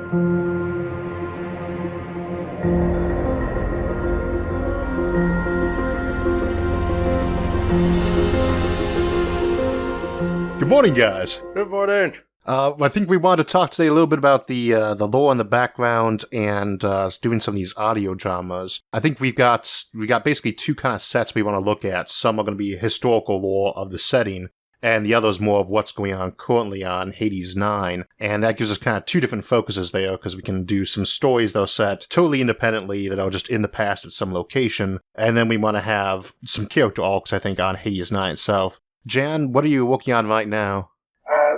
Good morning, guys. Good morning. I think we want to talk today a little bit about the lore and the background and doing some of these audio dramas. I think we got basically two kind of sets we want to look at. Some are going to be historical lore of the setting, and the other is more of what's going on currently on Hades 9. And that gives us kind of two different focuses there, because we can do some stories that are set totally independently that are just in the past at some location, and then we want to have some character arcs, I think, on Hades 9 itself. Jan, what are you working on right now?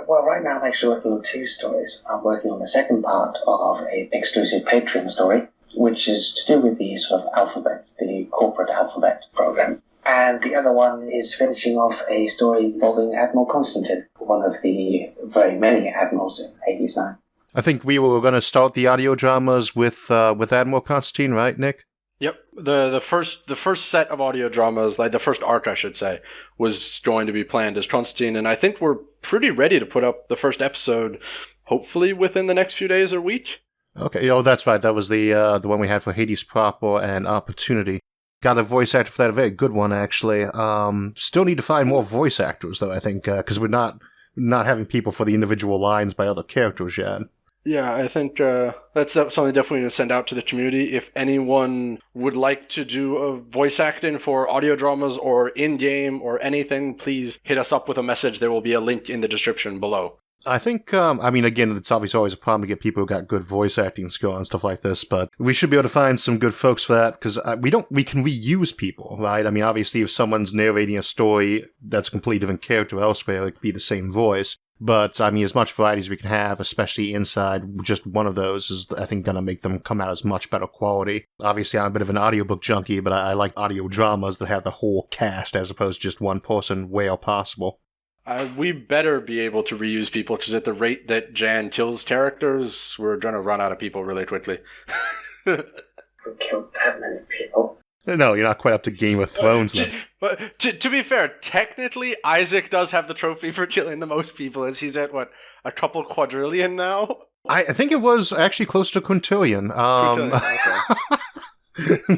Well, right now I'm actually working on two stories. I'm working on the second part of an exclusive Patreon story, which is to do with the sort of alphabet, the corporate alphabet program. And the other one is finishing off a story involving Admiral Constantine, one of the very many admirals in Hades 9. I think we were going to start the audio dramas with Admiral Constantine, right, Nick? Yep. The first set of audio dramas, like the first arc, I should say, was going to be planned as Constantine, and I think we're pretty ready to put up the first episode, hopefully within the next few days or week. Okay. Oh, that's right. That was the one we had for Hades proper and Opportunity. Got a voice actor for that, a very good one, actually. Still need to find more voice actors, though, I think, because we're not having people for the individual lines by other characters yet. Yeah, I think that's something definitely to send out to the community. If anyone would like to do a voice acting for audio dramas or in-game or anything, please hit us up with a message. There will be a link in the description below. I think, again, it's obviously always a problem to get people who got good voice acting skill and stuff like this, but we should be able to find some good folks for that, because we can reuse people, right? I mean, obviously, if someone's narrating a story that's a completely different character elsewhere, it could be the same voice. But, I mean, as much variety as we can have, especially inside just one of those, is, I think, going to make them come out as much better quality. Obviously, I'm a bit of an audiobook junkie, but I like audio dramas that have the whole cast as opposed to just one person where possible. We better be able to reuse people, because at the rate that Jan kills characters, we're going to run out of people really quickly. We killed that many people. No, you're not quite up to Game of Thrones. But to be fair, technically, Isaac does have the trophy for killing the most people, as he's at, a couple quadrillion now? I think it was actually close to quintillion. Okay.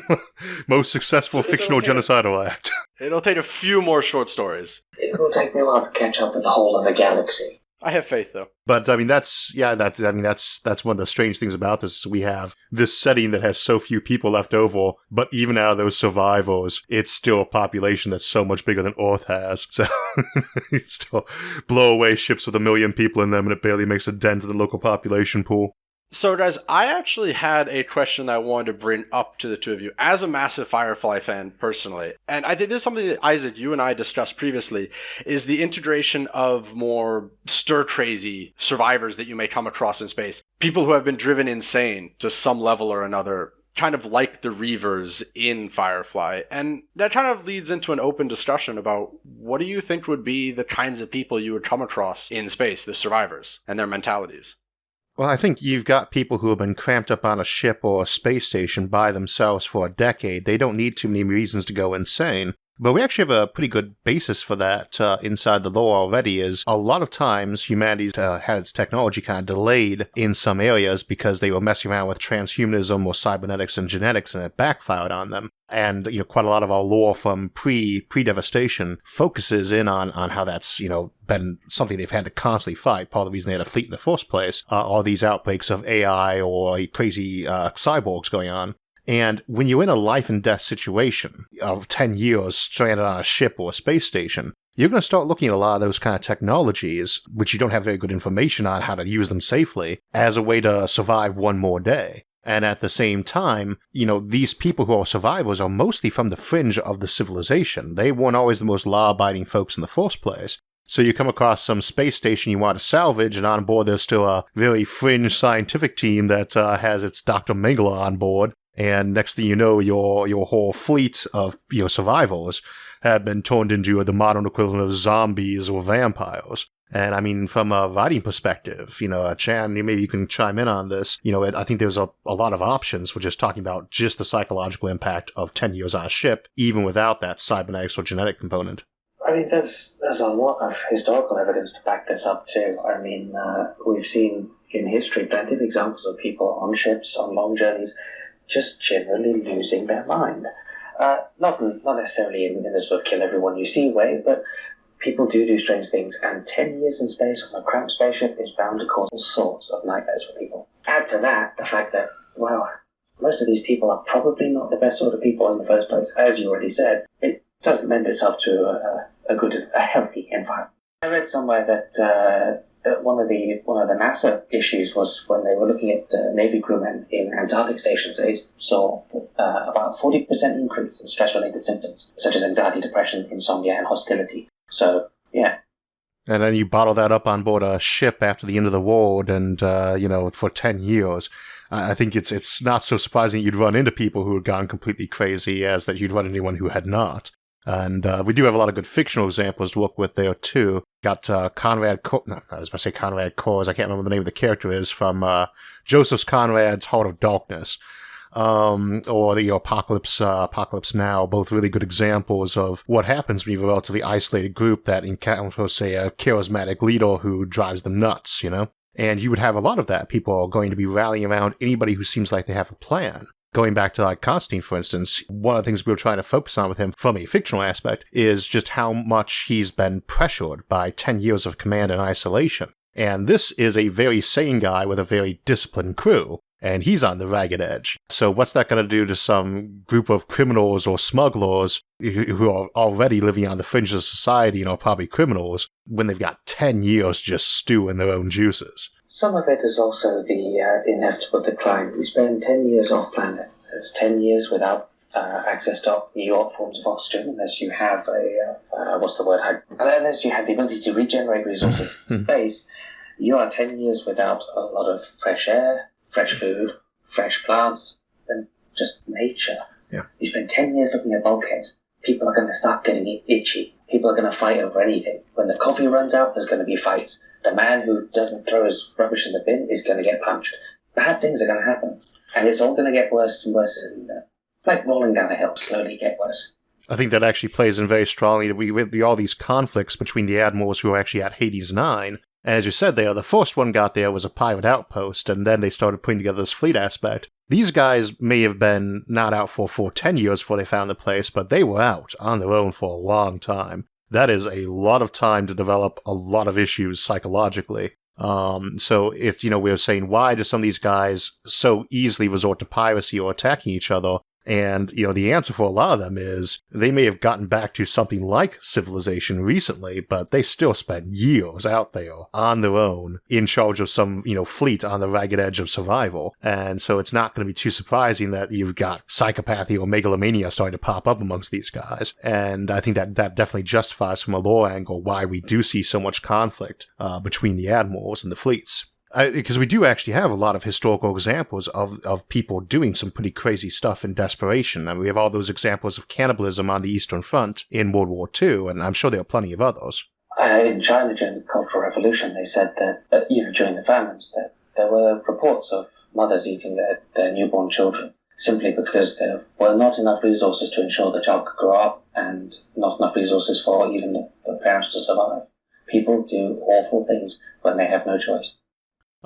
Most successful fictional genocidal act. It'll take a few more short stories. It will take me a while to catch up with the whole of the galaxy. I have faith, though. But I mean, that's one of the strange things about this. We have this setting that has so few people left over, but even out of those survivors, it's still a population that's so much bigger than Earth has. So you still blow away ships with 1 million people in them, and it barely makes a dent in the local population pool. So, guys, I actually had a question that I wanted to bring up to the two of you as a massive Firefly fan personally. And I think this is something that, Isaac, you and I discussed previously, is the integration of more stir-crazy survivors that you may come across in space. People who have been driven insane to some level or another, kind of like the Reavers in Firefly. And that kind of leads into an open discussion about what do you think would be the kinds of people you would come across in space, the survivors, and their mentalities? Well, I think you've got people who have been cramped up on a ship or a space station by themselves for a decade. They don't need too many reasons to go insane. But we actually have a pretty good basis for that inside the lore already, is a lot of times humanity had its technology kind of delayed in some areas because they were messing around with transhumanism or cybernetics and genetics, and it backfired on them. And, quite a lot of our lore from pre-devastation focuses in on how that's, been something they've had to constantly fight. Part of the reason they had a fleet in the first place are these outbreaks of AI or crazy cyborgs going on. And when you're in a life and death situation of 10 years stranded on a ship or a space station, you're going to start looking at a lot of those kind of technologies, which you don't have very good information on how to use them safely, as a way to survive one more day. And at the same time, these people who are survivors are mostly from the fringe of the civilization. They weren't always the most law-abiding folks in the first place. So you come across some space station you want to salvage, and on board there's still a very fringe scientific team that has its Dr. Mengele on board. And next thing you know, your whole fleet of survivors have been turned into the modern equivalent of zombies or vampires. And I mean, from a writing perspective, Chan, maybe you can chime in on this. I think there's a lot of options for just talking about just the psychological impact of 10 years on a ship, even without that cybernetics or genetic component. I mean, there's a lot of historical evidence to back this up too. I mean, we've seen in history plenty of examples of people on ships, on long journeys, just generally losing their mind. Not necessarily in the sort of kill everyone you see way, but people do strange things, and 10 years in space on a cramped spaceship is bound to cause all sorts of nightmares for people. Add to that the fact that, well, most of these people are probably not the best sort of people in the first place. As you already said, it doesn't lend itself to a healthy environment. I read somewhere that one of the NASA issues was when they were looking at Navy crewmen in Antarctic stations, they saw about a 40% increase in stress-related symptoms, such as anxiety, depression, insomnia, and hostility. So, yeah. And then you bottle that up on board a ship after the end of the war, and, for 10 years. I think it's not so surprising you'd run into people who had gone completely crazy as that you'd run into anyone who had not. And we do have a lot of good fictional examples to work with there, too. Got Conrad Kors, I can't remember the name of the character is, from Joseph Conrad's Heart of Darkness. Or the Apocalypse Now, both really good examples of what happens when you have a relatively isolated group that encounters, say, a charismatic leader who drives them nuts, And you would have a lot of that. People are going to be rallying around anybody who seems like they have a plan. Going back to like Constantine, for instance, one of the things we were trying to focus on with him from a fictional aspect is just how much he's been pressured by 10 years of command and isolation. And this is a very sane guy with a very disciplined crew, and he's on the ragged edge. So what's that going to do to some group of criminals or smugglers who are already living on the fringes of society and are probably criminals when they've got 10 years just stew in their own juices? Some of it is also the inevitable decline. We spend 10 years off planet. There's 10 years without access to new forms of oxygen, unless you have unless you have the ability to regenerate resources in space. You are 10 years without a lot of fresh air, fresh food, fresh plants, and just nature. Yeah. You spend 10 years looking at bulkheads. People are going to start getting itchy. People are going to fight over anything. When the coffee runs out, there's going to be fights. The man who doesn't throw his rubbish in the bin is going to get punched. Bad things are going to happen. And it's all going to get worse and worse. And, like rolling down a hill, slowly get worse. I think that actually plays in very strongly. We all these conflicts between the admirals who are actually at Hades 9. And as you said there, the first one got there was a pirate outpost, and then they started putting together this fleet aspect. These guys may have been not out for 10 years before they found the place, but they were out on their own for a long time. That is a lot of time to develop a lot of issues psychologically. So it's, we were saying, why do some of these guys so easily resort to piracy or attacking each other? And, the answer for a lot of them is they may have gotten back to something like civilization recently, but they still spent years out there on their own in charge of some, fleet on the ragged edge of survival. And so it's not going to be too surprising that you've got psychopathy or megalomania starting to pop up amongst these guys. And I think that definitely justifies from a lore angle why we do see so much conflict between the admirals and the fleets. Because we do actually have a lot of historical examples of people doing some pretty crazy stuff in desperation. I mean, we have all those examples of cannibalism on the Eastern Front in World War II, and I'm sure there are plenty of others. In China, during the Cultural Revolution, they said that, during the famines, that there were reports of mothers eating their newborn children, simply because there were not enough resources to ensure the child could grow up, and not enough resources for even the parents to survive. People do awful things when they have no choice.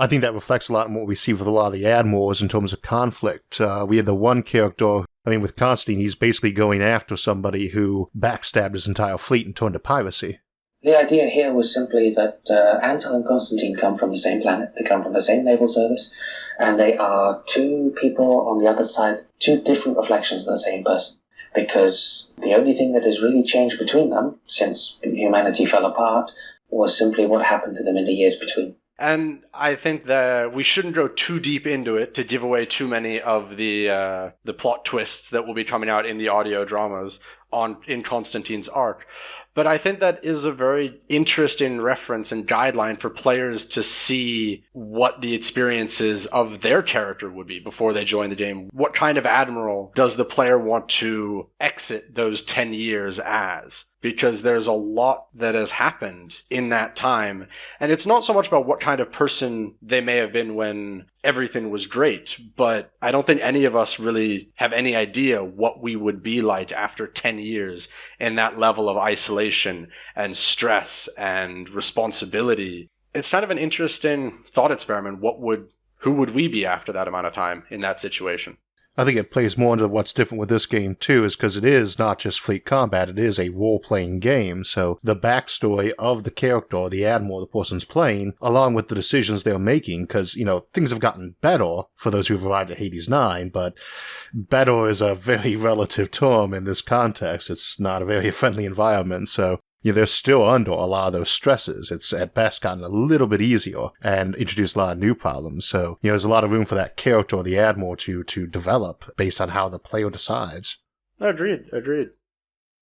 I think that reflects a lot in what we see with a lot of the admirals in terms of conflict. We had the one character, with Constantine, he's basically going after somebody who backstabbed his entire fleet and turned to piracy. The idea here was simply that Anton and Constantine come from the same planet, they come from the same naval service, and they are two people on the other side, two different reflections of the same person. Because the only thing that has really changed between them, since humanity fell apart, was simply what happened to them in the years between. And I think that we shouldn't go too deep into it to give away too many of the plot twists that will be coming out in the audio dramas in Constantine's arc. But I think that is a very interesting reference and guideline for players to see what the experiences of their character would be before they join the game. What kind of admiral does the player want to exit those 10 years as? Because there's a lot that has happened in that time. And it's not so much about what kind of person they may have been when everything was great, but I don't think any of us really have any idea what we would be like after 10 years in that level of isolation and stress and responsibility It's kind of an interesting thought experiment. Who would we be after that amount of time in that situation? I think it plays more into what's different with this game, too, is because it is not just fleet combat, it is a role-playing game, so the backstory of the character, the admiral the person's playing, along with the decisions they're making, because, things have gotten better for those who've arrived at Hades 9, but better is a very relative term in this context. It's not a very friendly environment, so they're still under a lot of those stresses. It's at best gotten a little bit easier and introduced a lot of new problems. So, there's a lot of room for that character, the Admiral, to develop based on how the player decides. Agreed.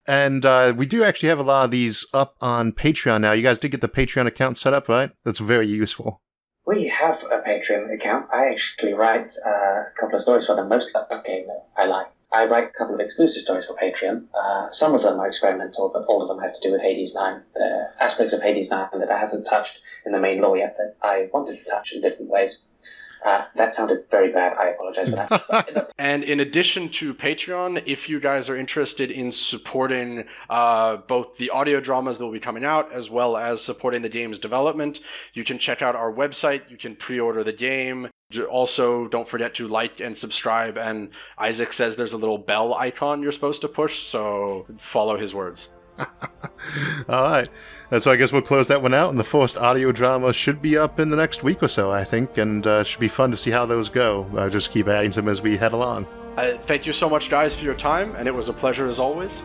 And we do actually have a lot of these up on Patreon now. You guys did get the Patreon account set up, right? That's very useful. We have a Patreon account. I actually write a couple of stories for them. I write a couple of exclusive stories for Patreon. Some of them are experimental, but all of them have to do with Hades 9. The aspects of Hades 9 that I haven't touched in the main lore yet that I wanted to touch in different ways. That sounded very bad. I apologize for that. And in addition to Patreon, if you guys are interested in supporting both the audio dramas that will be coming out, as well as supporting the game's development, you can check out our website. You can pre-order the game. Also, don't forget to like and subscribe. And Isaac says there's a little bell icon you're supposed to push, so follow his words. All right. And so I guess we'll close that one out, and the first audio drama should be up in the next week or so, I think, and it should be fun to see how those go. Just keep adding to them as we head along. Thank you so much, guys, for your time, and it was a pleasure as always.